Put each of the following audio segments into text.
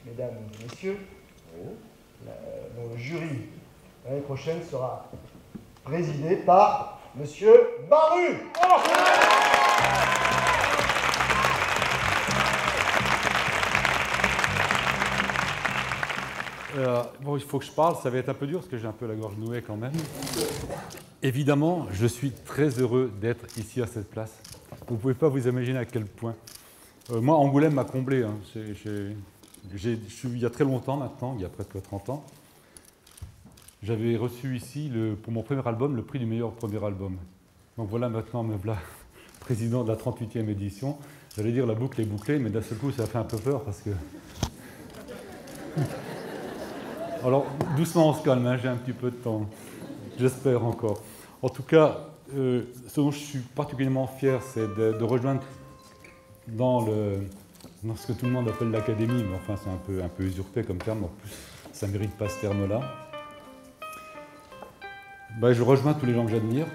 mesdames et messieurs, dont le jury l'année prochaine sera présidé par Monsieur Baru. Bon, il faut que je parle, ça va être un peu dur parce que j'ai un peu la gorge nouée quand même. Évidemment, je suis très heureux d'être ici à cette place. Vous ne pouvez pas vous imaginer à quel point. Moi, Angoulême m'a comblé. Hein. Il y a très longtemps maintenant, il y a presque 30 ans, j'avais reçu ici, pour mon premier album, le prix du meilleur premier album. Donc voilà, maintenant, me voilà président de la 38e édition. J'allais dire la boucle est bouclée, mais d'un seul coup, ça fait un peu peur parce que... Alors, doucement, on se calme, hein, j'ai un petit peu de temps. J'espère encore. En tout cas, ce dont je suis particulièrement fier, c'est de rejoindre dans ce que tout le monde appelle l'académie, mais enfin, c'est un peu usurpé comme terme, en plus, ça ne mérite pas ce terme-là. Ben, je rejoins tous les gens que j'admire,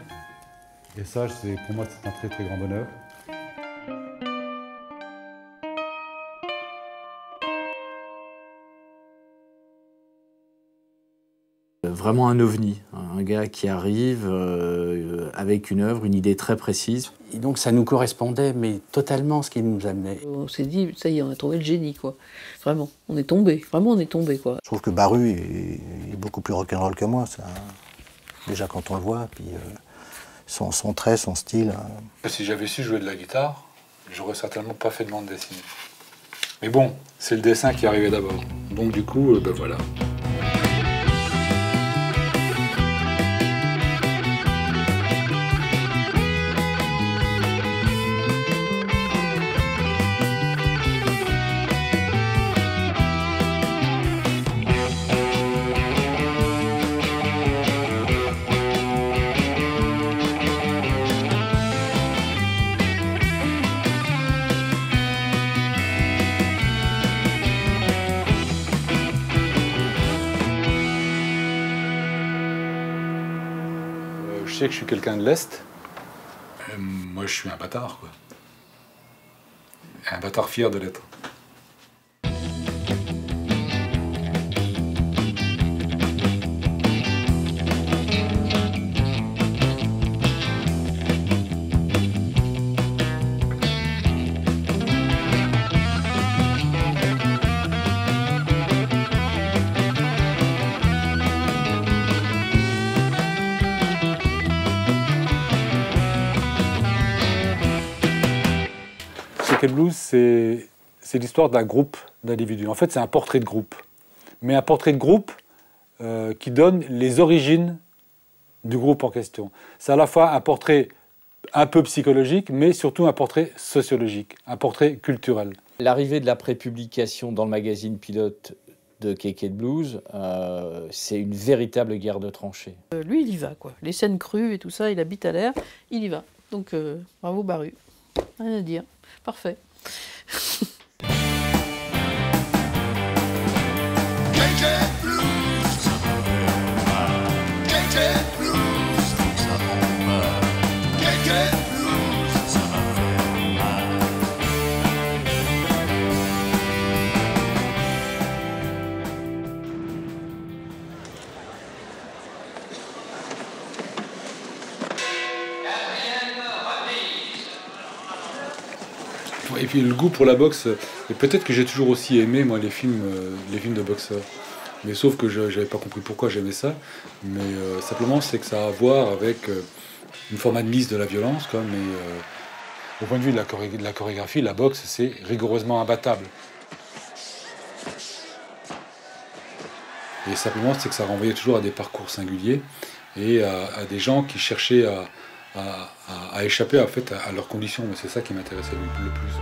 et ça, pour moi, c'est un très très grand bonheur. Vraiment un ovni, un gars qui arrive avec une œuvre, une idée très précise. Et donc ça nous correspondait, mais totalement ce qu'il nous amenait. On s'est dit, ça y est, on a trouvé le génie, quoi. Vraiment, on est tombé, vraiment on est tombé, quoi. Je trouve que Baru est beaucoup plus rock'n'roll que moi, ça. Déjà quand on le voit, puis son trait, son style. Si j'avais su jouer de la guitare, j'aurais certainement pas fait de bande dessinée. Mais bon, c'est le dessin qui arrivait d'abord. Donc du coup, ben voilà. Je sais que je suis quelqu'un de l'Est. Moi, je suis un bâtard, quoi. Un bâtard fier de l'être. Naked Blues, c'est l'histoire d'un groupe d'individus. En fait, c'est un portrait de groupe. Mais un portrait de groupe qui donne les origines du groupe en question. C'est à la fois un portrait un peu psychologique, mais surtout un portrait sociologique, un portrait culturel. L'arrivée de la prépublication dans le magazine Pilote de Naked Blues, c'est une véritable guerre de tranchées. Lui, il y va, quoi. Les scènes crues et tout ça, il habite à l'air, il y va. Donc, bravo Baru. Rien à dire. Parfait. Et puis le goût pour la boxe, et peut-être que j'ai toujours aussi aimé moi les films de boxeurs. Mais sauf que je n'avais pas compris pourquoi j'aimais ça. Mais simplement c'est que ça a à voir avec une forme admise de la violence, quoi. Mais au point de vue de la chorégraphie, la boxe c'est rigoureusement imbattable. Et simplement c'est que ça renvoyait toujours à des parcours singuliers et à des gens qui cherchaient à échapper en fait à leurs conditions. C'est ça qui m'intéressait le plus.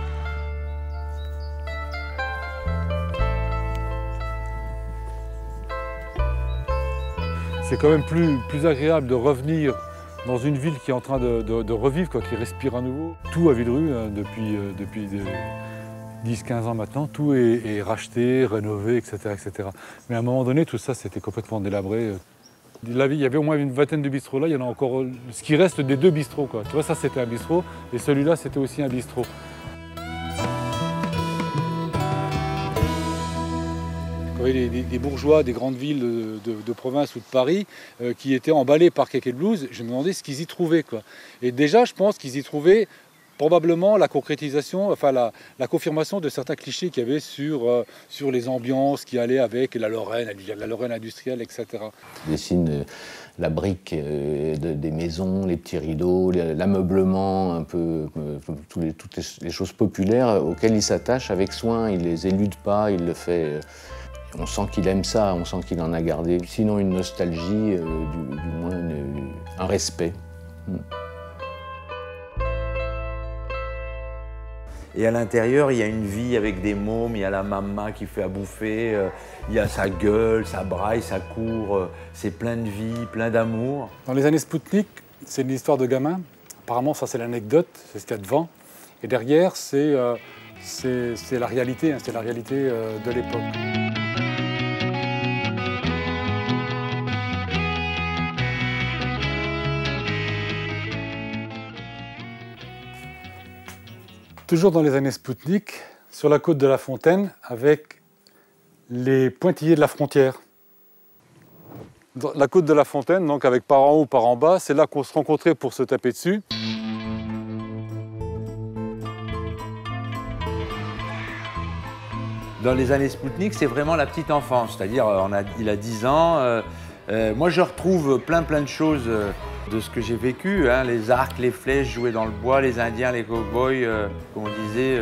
C'est quand même plus agréable de revenir dans une ville qui est en train de revivre, quoi, qui respire à nouveau. Tout à Villerue, hein, depuis 10-15 ans maintenant, tout est racheté, rénové, etc., etc. Mais à un moment donné, tout ça, c'était complètement délabré. Il y avait au moins une vingtaine de bistrots là, il y en a encore ce qui reste des 2 bistrots, quoi. Tu vois, ça c'était un bistrot, et celui-là c'était aussi un bistrot. avait des bourgeois des grandes villes de province ou de Paris qui étaient emballés par Cake et Blues. Je me demandais ce qu'ils y trouvaient, quoi. Et déjà, je pense qu'ils y trouvaient probablement la concrétisation, enfin la confirmation de certains clichés qu'il y avait sur les ambiances qui allaient avec la Lorraine industrielle, etc. Il dessine la brique des maisons, les petits rideaux, l'ameublement, un peu toutes les choses populaires auxquelles il s'attache avec soin. Il les élude pas, il le fait. On sent qu'il aime ça, on sent qu'il en a gardé. Sinon une nostalgie, du moins un respect. Et à l'intérieur, il y a une vie avec des mômes, il y a la maman qui fait à bouffer, il y a sa gueule, ça braille, ça court, c'est plein de vie, plein d'amour. Dans les années Spoutnik, c'est une histoire de gamin. Apparemment, ça c'est l'anecdote, c'est ce qu'il y a devant. Et derrière, c'est la réalité, hein, c'est la réalité de l'époque. Toujours dans les années Spoutnik, sur la côte de la Fontaine, avec les pointillés de la frontière. Dans la côte de la Fontaine, donc avec par en haut, par en bas, c'est là qu'on se rencontrait pour se taper dessus. Dans les années Spoutnik, c'est vraiment la petite enfance, c'est-à-dire il a 10 ans. Moi, je retrouve plein de choses de ce que j'ai vécu, hein, les arcs, les flèches jouées dans le bois, les Indiens, les cow-boys, comme on disait.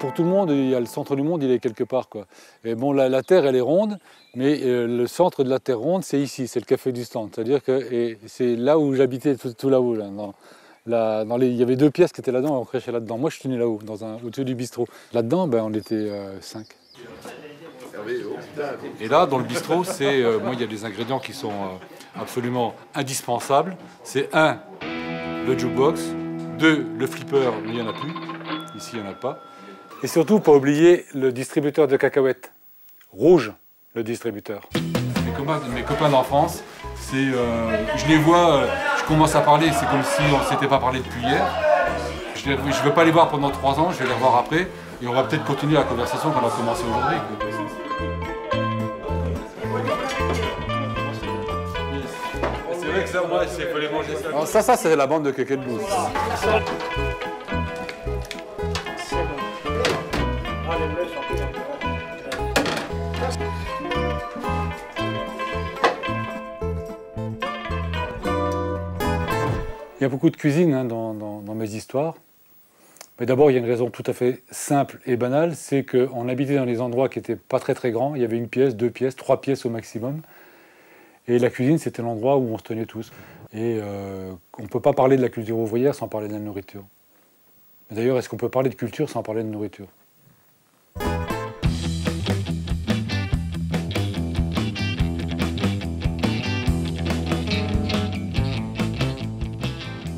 Pour tout le monde, il y a le centre du monde, il est quelque part, quoi. Et bon, la Terre, elle est ronde, mais le centre de la Terre ronde, c'est ici, c'est le café du stand. C'est-à-dire que c'est là où j'habitais, tout là-haut. Là, il y avait 2 pièces qui étaient là-dedans, et on crêchait là-dedans. Moi, je suis né là-haut, au-dessus du bistrot. Là-dedans, ben, on était 5. Et là, dans le bistrot, moi, il y a des ingrédients qui sont absolument indispensables. C'est 1, le jukebox, 2, le flipper, mais il n'y en a plus. Ici, il n'y en a pas. Et surtout, pas oublier le distributeur de cacahuètes. Rouge, le distributeur. Mes copains d'enfance, je les vois, je commence à parler, c'est comme si on ne s'était pas parlé depuis hier. Je ne vais pas les voir pendant 3 ans, je vais les revoir après. Et on va peut-être continuer la conversation qu'on a commencé aujourd'hui. C'est vrai que ça, moi, il faut les manger ça. Alors ça c'est la bande de Cake et Blues. Il y a beaucoup de cuisine, hein, dans mes histoires. Mais d'abord, il y a une raison tout à fait simple et banale, c'est qu'on habitait dans des endroits qui n'étaient pas très grands. Il y avait 1 pièce, 2 pièces, 3 pièces au maximum. Et la cuisine, c'était l'endroit où on se tenait tous. Et on ne peut pas parler de la culture ouvrière sans parler de la nourriture. D'ailleurs, est-ce qu'on peut parler de culture sans parler de nourriture ?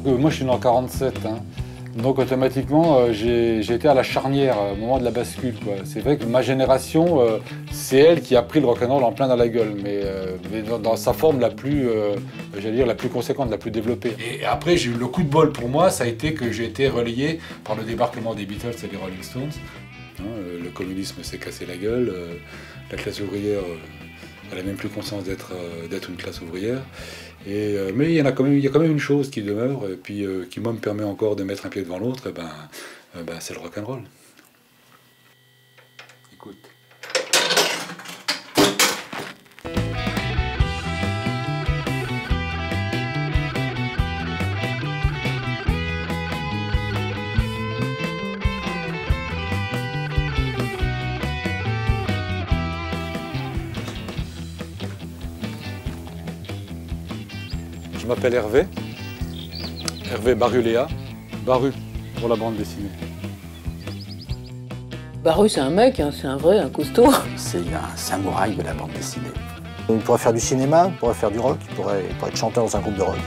Moi, je suis né en 47, hein. Donc automatiquement, j'ai été à la charnière, au moment de la bascule, quoi. C'est vrai que ma génération, c'est elle qui a pris le rock'n'roll en plein dans la gueule, mais dans sa forme la plus, j'allais dire, la plus conséquente, la plus développée. Et après, j'ai eu le coup de bol pour moi, ça a été que j'ai été relayé par le débarquement des Beatles et des Rolling Stones. Le communisme s'est cassé la gueule, la classe ouvrière, elle n'a même plus conscience d'être une classe ouvrière. Mais il y a quand même une chose qui demeure, et puis qui moi me permet encore de mettre un pied devant l'autre, c'est le rock'n'roll. Écoute. Je m'appelle Hervé Baruléa, Baru pour la bande dessinée. Baru, c'est un mec, hein, c'est un vrai, un costaud. C'est un samouraï de la bande dessinée. Il pourrait faire du cinéma, il pourrait faire du rock, il pourrait être chanteur dans un groupe de rock.